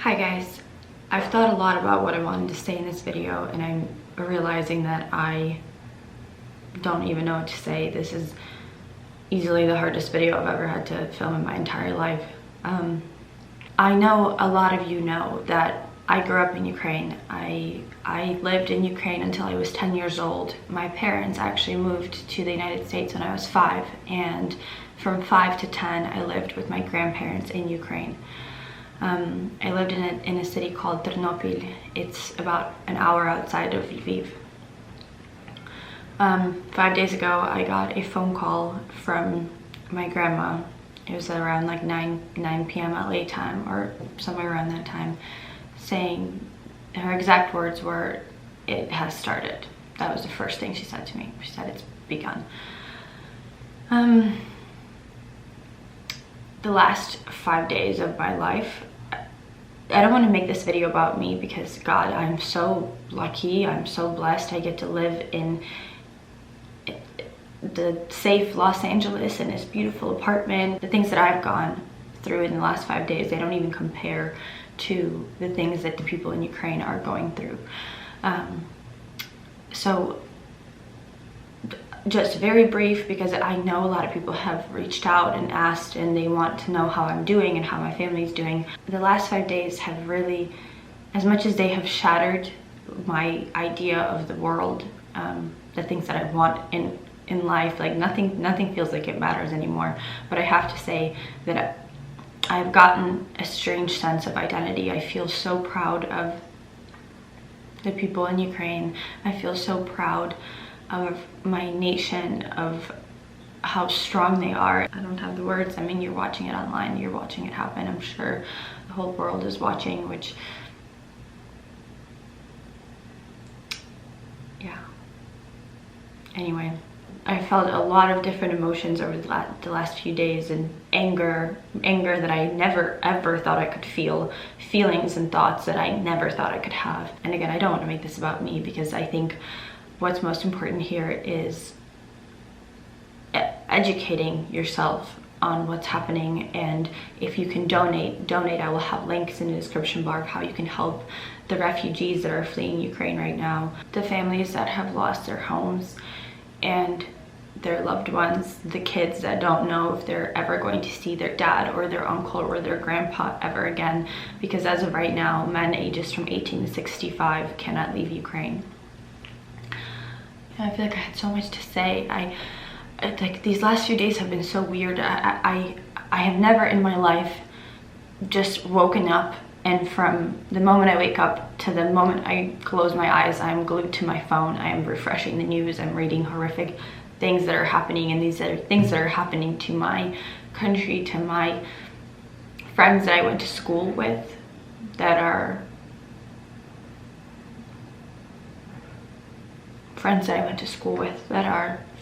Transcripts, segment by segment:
Hi guys, I've thought a lot about what I wanted to say in this video and I'm realizing that I don't even know what to say. This is easily the hardest video I've ever had to film in my entire life. I know a lot of you know that I grew up in Ukraine. I lived in Ukraine until I was 10 years old. My parents actually moved to the United States when I was 5, and from 5 to 10 I lived with my grandparents in Ukraine. I lived in a city called Ternopil. It's about an hour outside of Lviv. 5 days ago, I got a phone call from my grandma. It was around like 9 p.m. LA time, or somewhere around that time, saying, her exact words were, "It has started." That was the first thing she said to me. She said, "It's begun." The last 5 days of my life, I don't want to make this video about me because, God, I'm so lucky, I'm so blessed. I get to live in the safe Los Angeles in this beautiful apartment. The things that I've gone through in the last 5 days, they don't even compare to the things that the people in Ukraine are going through. So just very brief, because I know a lot of people have reached out and asked and they want to know how I'm doing and how my family's doing. The last 5 days have really, as much as they have shattered my idea of the world, the things that I want in life, like nothing feels like it matters anymore. But I have to say that I've gotten a strange sense of identity. I feel so proud of the people in Ukraine. I feel so proud of my nation, of how strong they are. I don't have the words. I mean, you're watching it online, you're watching it happen. I'm sure the whole world is watching, which, yeah. Anyway, I felt a lot of different emotions over the last few days, and anger that I never ever thought I could feel, feelings and thoughts that I never thought I could have. And again, I don't want to make this about me, because I think what's most important here is educating yourself on what's happening. And if you can donate. I will have links in the description bar of how you can help the refugees that are fleeing Ukraine right now, the families that have lost their homes and their loved ones, the kids that don't know if they're ever going to see their dad or their uncle or their grandpa ever again, because as of right now, men ages from 18 to 65 cannot leave Ukraine. I feel like I had so much to say. Like, these last few days have been so weird. I have never in my life just woken up and from the moment I wake up to the moment I close my eyes, I'm glued to my phone. I am refreshing the news. I'm reading horrific things that are happening, and these are things that are happening to my country, to my friends that I went to school with, that are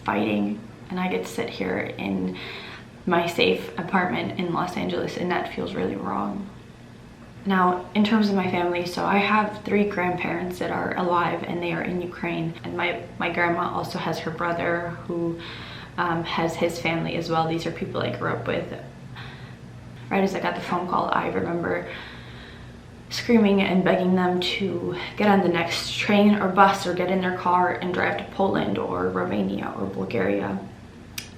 fighting, and I get to sit here in my safe apartment in Los Angeles, and that feels really wrong. Now, in terms of my family, so I have 3 grandparents that are alive and they are in Ukraine, and my grandma also has her brother who has his family as well. These are people I grew up with. Right as I got the phone call, I remember screaming and begging them to get on the next train or bus or get in their car and drive to Poland or Romania or Bulgaria.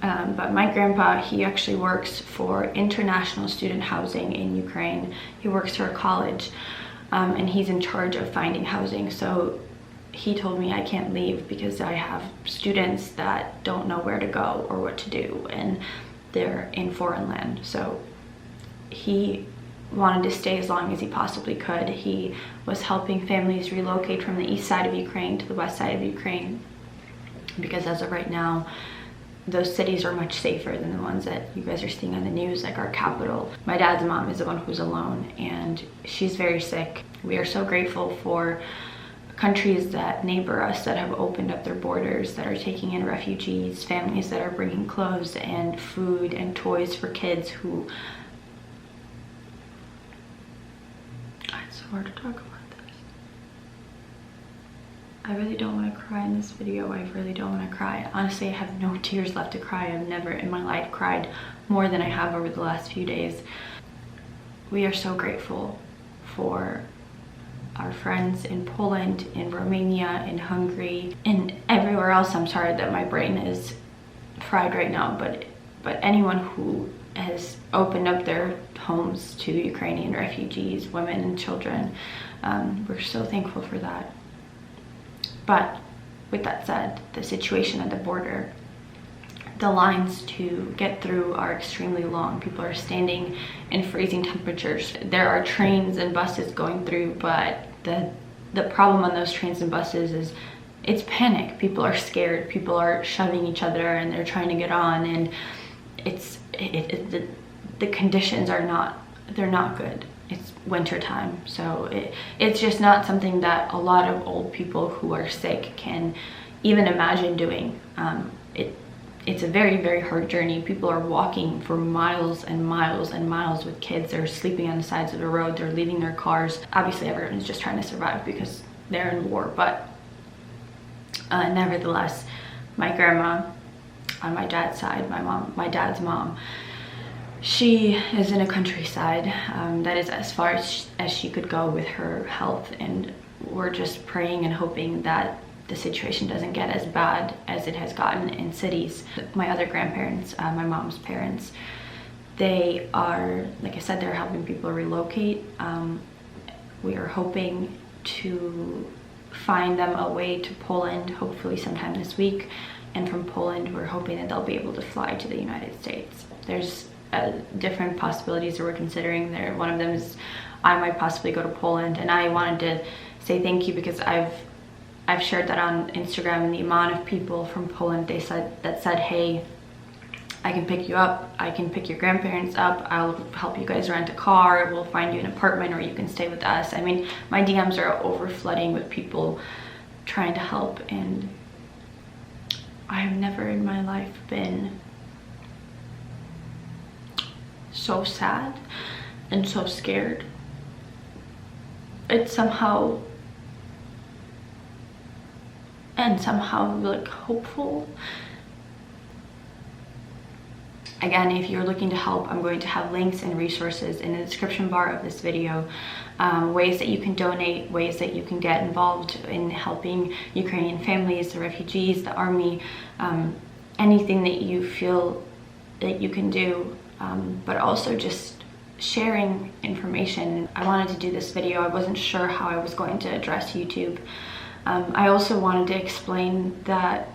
But my grandpa, he actually works for international student housing in Ukraine. He works for a college, and he's in charge of finding housing. So he told me I can't leave because I have students that don't know where to go or what to do, and they're in foreign land. So he wanted to stay as long as he possibly could. He was helping families relocate from the east side of Ukraine to the west side of Ukraine, because as of right now, those cities are much safer than the ones that you guys are seeing on the news, like our capital. My dad's mom is the one who's alone, and she's very sick. We are so grateful for countries that neighbor us, that have opened up their borders, that are taking in refugees, families that are bringing clothes and food and toys for kids who... It's so hard to talk about. I really don't want to cry in this video. I really don't want to cry. Honestly, I have no tears left to cry. I've never in my life cried more than I have over the last few days. We are so grateful for our friends in Poland, in Romania, in Hungary, and everywhere else. I'm sorry that my brain is fried right now, but anyone who has opened up their homes to Ukrainian refugees, women and children, we're so thankful for that. But with that said, the situation at the border, the lines to get through are extremely long. People are standing in freezing temperatures. There are trains and buses going through, but the problem on those trains and buses is it's panic. People are scared. People are shoving each other and they're trying to get on, and the conditions are not good. It's winter time, so it's just not something that a lot of old people who are sick can even imagine doing. It's a very, very hard journey. People are walking for miles and miles and miles with kids. They're sleeping on the sides of the road. They're leaving their cars. Obviously, everyone's just trying to survive because they're in war, but nevertheless, my grandma on my dad's side, my dad's mom, she is in a countryside that is as far as she could go with her health, and we're just praying and hoping that the situation doesn't get as bad as it has gotten in cities. My other grandparents, my mom's parents, they are, like I said, they're helping people relocate. We are hoping to find them a way to Poland, hopefully sometime this week. And from Poland, we're hoping that they'll be able to fly to the United States. There's different possibilities that we're considering there. One of them is I might possibly go to Poland, and I wanted to say thank you because I've shared that on Instagram, and the amount of people from Poland that said, hey, I can pick you up, I can pick your grandparents up, I'll help you guys rent a car, we'll find you an apartment, or you can stay with us. I mean, my DMs are over flooding with people trying to help, and I've never in my life been so sad and so scared. It's somehow like hopeful. Again, if you're looking to help, I'm going to have links and resources in the description bar of this video, ways that you can donate, ways that you can get involved in helping Ukrainian families, the refugees, the army, anything that you feel that you can do, but also just sharing information. I wanted to do this video. I wasn't sure how I was going to address YouTube. I also wanted to explain that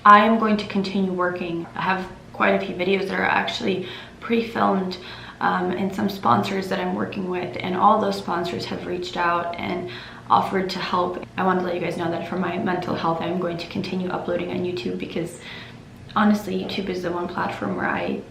I am going to continue working. I have quite a few videos that are actually pre-filmed, and some sponsors that I'm working with, and all those sponsors have reached out and offered to help. I wanted to let you guys know that for my mental health, I'm going to continue uploading on YouTube, because honestly, YouTube is the one platform where I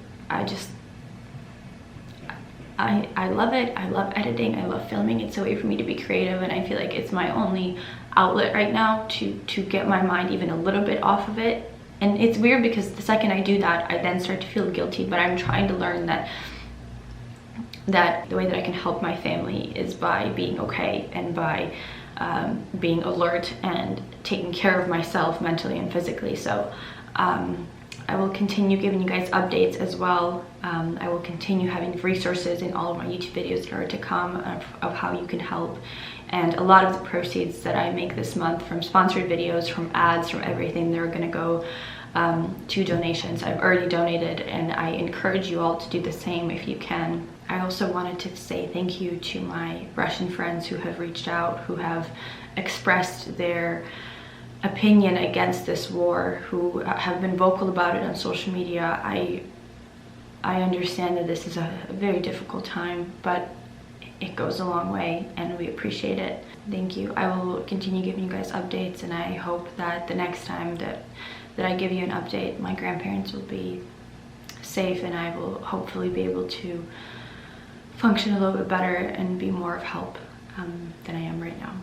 love it. I love editing, I love filming. It's a way for me to be creative, and I feel like it's my only outlet right now to get my mind even a little bit off of it. And it's weird because the second I do that, I then start to feel guilty, but I'm trying to learn that the way that I can help my family is by being okay, and by being alert and taking care of myself mentally and physically. So I will continue giving you guys updates as well. I will continue having resources in all of my YouTube videos that are to come of how you can help. And a lot of the proceeds that I make this month from sponsored videos, from ads, from everything, they're gonna go to donations. I've already donated, and I encourage you all to do the same if you can. I also wanted to say thank you to my Russian friends who have reached out, who have expressed their opinion against this war, who have been vocal about it on social media. I understand that this is a very difficult time, but it goes a long way, and we appreciate it. Thank you. I will continue giving you guys updates, and I hope that the next time that I give you an update, my grandparents will be safe, and I will hopefully be able to function a little bit better and be more of help than I am right now.